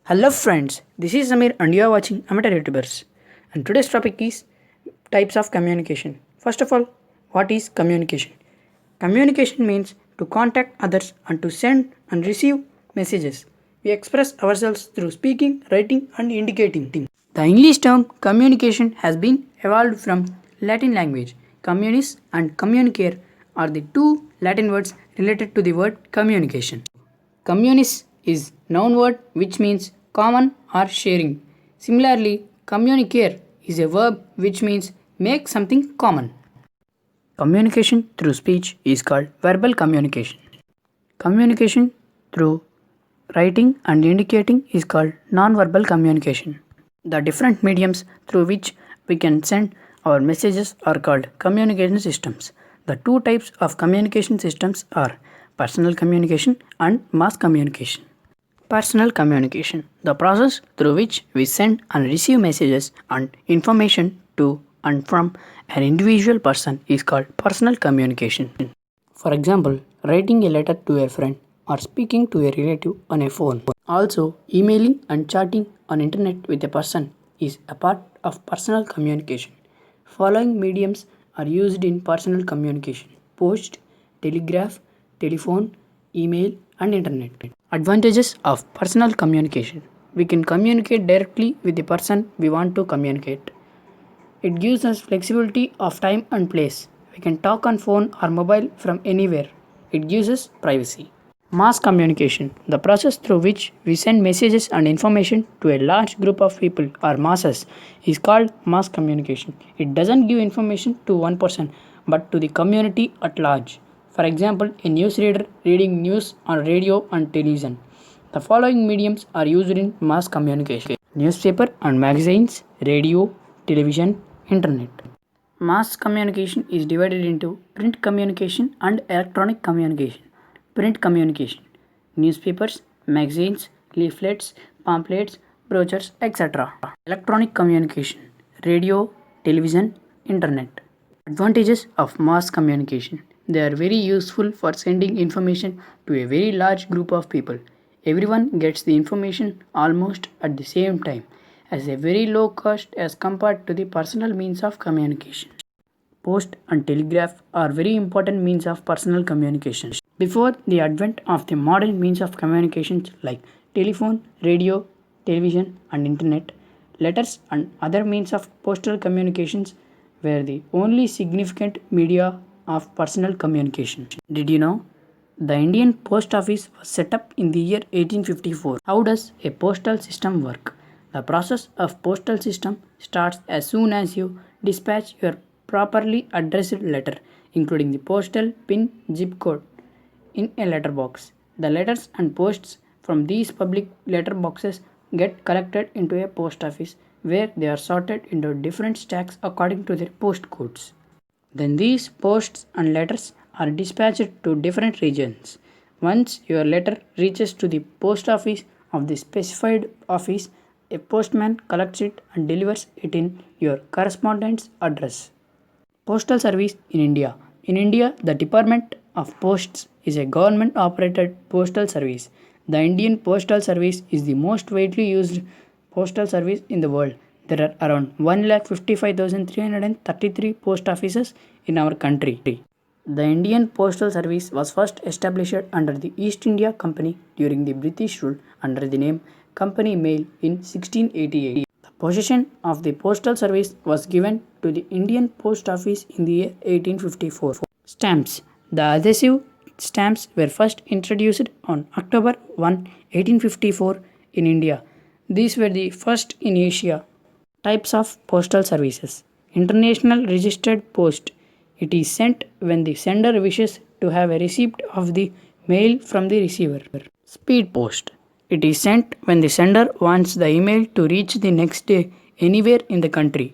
Hello friends, this is Samir and you are watching Amateur YouTubers. And today's topic is types of communication. First of all, what is communication? Communication means to contact others and to send and receive messages. We express ourselves through speaking, writing and indicating. The English term communication has been evolved from Latin language. Communis and communicare are the two Latin words related to the word communication. Communis is noun word which means common or sharing. Similarly, communicare is a verb which means make something common. Communication through speech is called verbal communication. Communication through writing and indicating is called non-verbal communication. The different mediums through which we can send our messages are called communication systems. The two types of communication systems are personal communication and mass communication. Personal communication, the process through which we send and receive messages and information to and from an individual person is called personal communication. For example, writing a letter to a friend or speaking to a relative on a phone. Also, emailing and chatting on internet with a person is a part of personal communication. Following mediums are used in personal communication: post, telegraph, telephone, email, and internet. Advantages of personal communication: we can communicate directly with the person we want to communicate. It gives us flexibility of time and place. We can talk on phone or mobile from anywhere. It gives us privacy. Mass communication, the process through which we send messages and information to a large group of people or masses, is called mass communication. It doesn't give information to one person but to the community at large. For example, a newsreader reading news on radio and television. The following mediums are used in mass communication: newspaper and magazines, radio, television, internet. Mass communication is divided into print communication and electronic communication. Print communication: newspapers, magazines, leaflets, pamphlets, brochures, etc. Electronic communication: radio, television, internet. Advantages of mass communication: they are very useful for sending information to a very large group of people. Everyone gets the information almost at the same time, as a very low cost as compared to the personal means of communication. Post and telegraph are very important means of personal communication. Before the advent of the modern means of communications like telephone, radio, television, and internet, letters and other means of postal communications were the only significant media of personal communication. Did you know? The Indian Post Office was set up in the year 1854. How does a postal system work? The process of postal system starts as soon as you dispatch your properly addressed letter, including the postal pin zip code, in a letter box. The letters and posts from these public letter boxes get collected into a post office where they are sorted into different stacks according to their post codes. Then these posts and letters are dispatched to different regions. Once your letter reaches to the post office of the specified office, a postman collects it and delivers it in your correspondent's address. Postal Service in India. In India, the Department of Posts is a government operated postal service. The Indian Postal Service is the most widely used postal service in the world. There are around 1,55,333 post offices in our country. The Indian Postal Service was first established under the East India Company during the British rule under the name Company Mail in 1688. The possession of the postal service was given to the Indian Post Office in the year 1854. Stamps. The adhesive stamps were first introduced on October 1, 1854 in India. These were the first in Asia. Types of postal services. International registered post. It is sent when the sender wishes to have a receipt of the mail from the receiver. Speed post. It is sent when the sender wants the email to reach the next day anywhere in the country.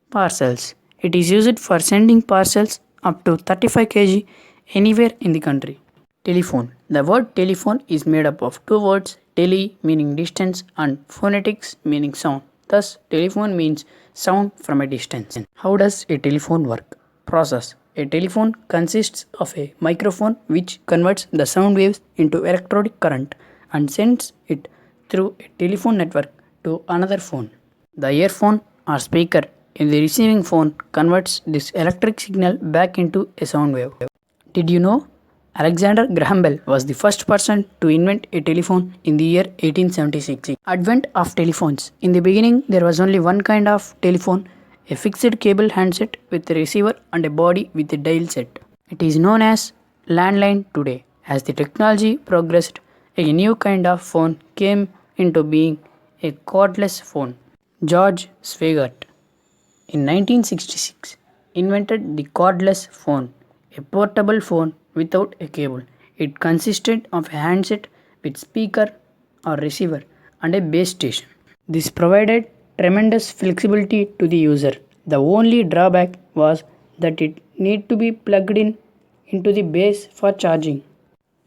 Parcels. It is used for sending parcels up to 35 kg anywhere in the country. Telephone. The word telephone is made up of two words, tele meaning distance and phonetics meaning sound. Thus, telephone means sound from a distance. How does a telephone work? Process. A telephone consists of a microphone which converts the sound waves into electric current and sends it through a telephone network to another phone. The earphone or speaker in the receiving phone converts this electric signal back into a sound wave. Did you know Alexander Graham Bell was the first person to invent a telephone in the year 1876? Advent of telephones. In the beginning, there was only one kind of telephone, a fixed cable handset with a receiver and a body with a dial set. It is known as landline today. As the technology progressed, a new kind of phone came into being, a cordless phone. George Swigert in 1966 invented the cordless phone, a portable phone without a cable. It consisted of a handset with speaker or receiver and a base station. This provided tremendous flexibility to the user. The only drawback was that it need to be plugged in into the base for charging.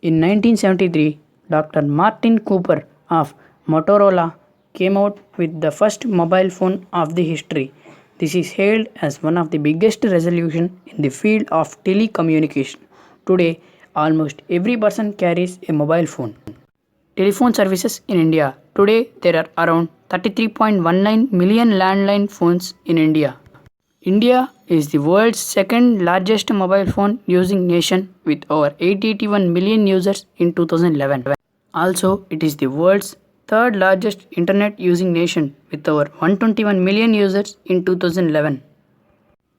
In 1973, Dr. Martin Cooper of Motorola came out with the first mobile phone of the history. This is hailed as one of the biggest revolutions in the field of telecommunication. Today, almost every person carries a mobile phone. Telephone services in India. Today, there are around 33.19 million landline phones in India. India is the world's second largest mobile phone using nation with over 881 million users in 2011. Also, it is the world's third largest internet using nation with over 121 million users in 2011.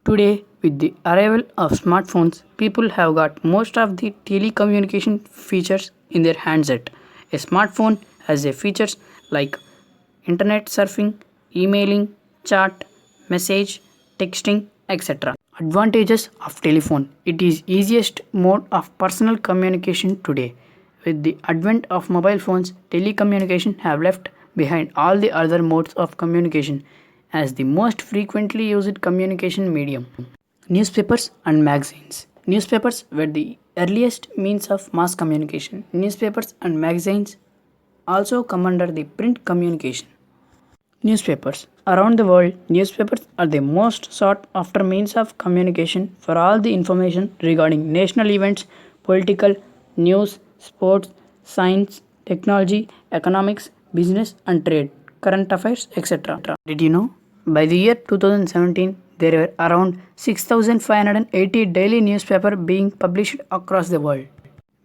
Today, with the arrival of smartphones, people have got most of the telecommunication features in their handset. A smartphone has a features like internet surfing, emailing, chat, message, texting, etc. Advantages of telephone. It is easiest mode of personal communication today. With the advent of mobile phones, telecommunication have left behind all the other modes of communication as the most frequently used communication medium. Newspapers and magazines. Newspapers were the earliest means of mass communication. Newspapers and magazines also come under the print communication. Newspapers. Around the world, newspapers are the most sought after means of communication for all the information regarding national events, political, news, sports, science, technology, economics, business and trade, current affairs, etc. Did you know? By the year 2017, there were around 6,580 daily newspapers being published across the world.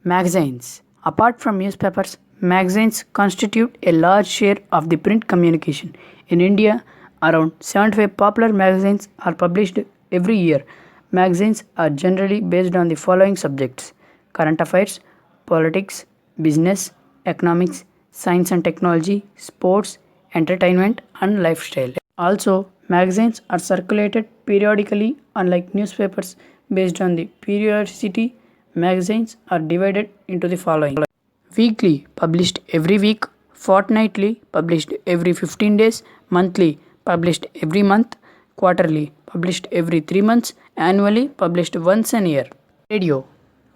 Magazines. Apart from newspapers, magazines constitute a large share of the print communication. In India, around 75 popular magazines are published every year. Magazines are generally based on the following subjects: current affairs, politics, business, economics, science and technology, sports, entertainment, and lifestyle. Also, magazines are circulated periodically, unlike newspapers based on the periodicity. Magazines are divided into the following: weekly, published every week; fortnightly, published every 15 days; monthly, published every month; quarterly, published every 3 months; annually, published once a year. Radio.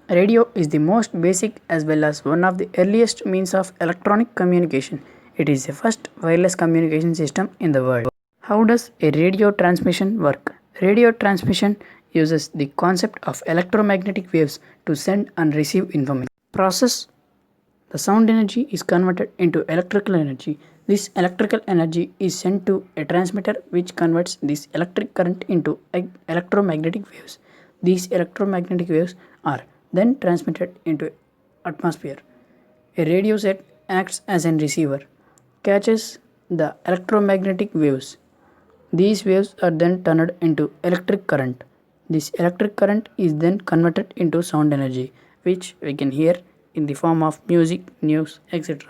Radio is the most basic as well as one of the earliest means of electronic communication. It is the first wireless communication system in the world. How does a radio transmission work? Radio transmission uses the concept of electromagnetic waves to send and receive information. Process. The sound energy is converted into electrical energy. This electrical energy is sent to a transmitter which converts this electric current into electromagnetic waves. These electromagnetic waves are then transmitted into atmosphere. A radio set acts as a receiver, catches the electromagnetic waves. These waves are then turned into electric current. This electric current is then converted into sound energy, which we can hear in the form of music, news, etc.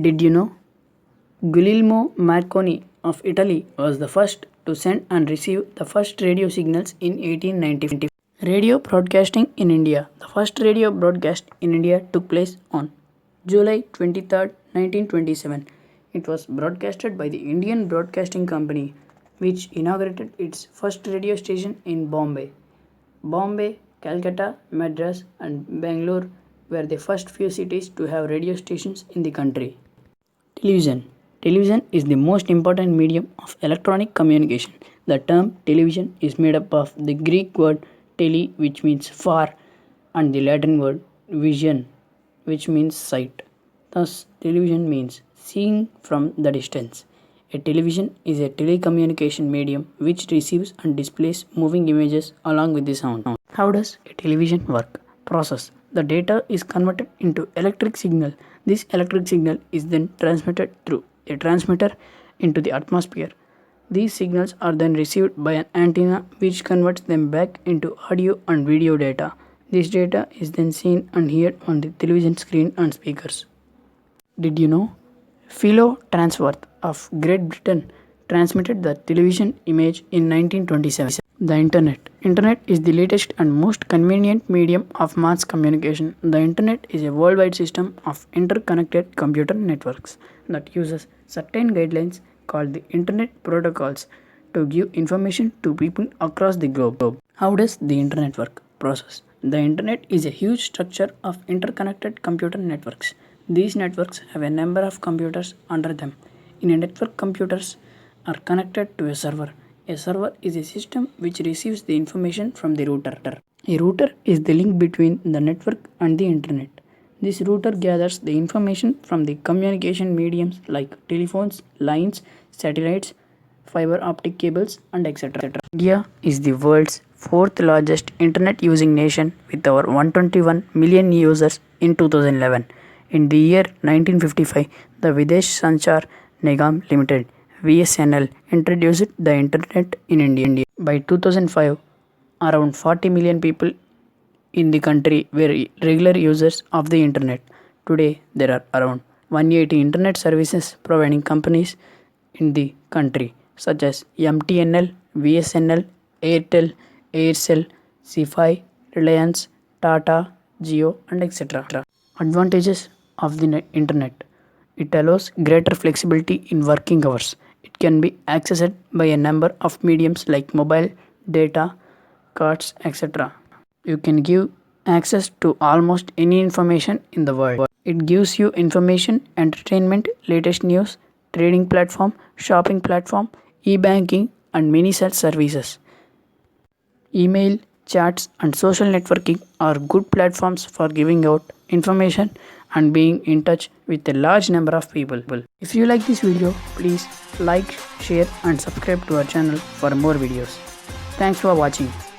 Did you know? Guglielmo Marconi of Italy was the first to send and receive the first radio signals in 1890. Radio broadcasting in India. The first radio broadcast in India took place on July 23, 1927. It was broadcasted by the Indian Broadcasting Company, which inaugurated its first radio station in Bombay. Bombay, Calcutta, Madras, and Bangalore were the first few cities to have radio stations in the country. Television. Television is the most important medium of electronic communication. The term television is made up of the Greek word tele, which means far, and the Latin word vision, which means sight. Thus, television means seeing from the distance. A television is a telecommunication medium which receives and displays moving images along with the sound. How does a television work? Process. The data is converted into electric signal. This electric signal is then transmitted through a transmitter into the atmosphere. These signals are then received by an antenna which converts them back into audio and video data. This data is then seen and heard on the television screen and speakers. Did you know? Philo Transworth of Great Britain transmitted the television image in 1927. The Internet. Internet is the latest and most convenient medium of mass communication. The Internet is a worldwide system of interconnected computer networks that uses certain guidelines called the Internet protocols to give information to people across the globe. How does the Internet work? Process. The Internet is a huge structure of interconnected computer networks. These networks have a number of computers under them. In a network, computers are connected to a server. A server is a system which receives the information from the router. A router is the link between the network and the internet. This router gathers the information from the communication mediums like telephones, lines, satellites, fiber optic cables, and etc. India is the world's fourth largest internet using nation with over 121 million users in 2011. In the year 1955, the Videsh Sanchar Nigam Limited (VSNL) introduced the internet in India. By 2005, around 40 million people in the country were regular users of the internet. Today, there are around 180 internet services providing companies in the country such as MTNL, VSNL, Airtel, Aircel, Ci-Fi, Reliance, Tata, Jio, and etc. Advantages of the internet. It allows greater flexibility in working hours. It can be accessed by a number of mediums like mobile, data, cards, etc. You can give access to almost any information in the world. It gives you information, entertainment, latest news, trading platform, shopping platform, e-banking, and many such services. Email, chats, and social networking are good platforms for giving out information and being in touch with a large number of people. If you like this video, please like, share, and subscribe to our channel for more videos. Thanks for watching.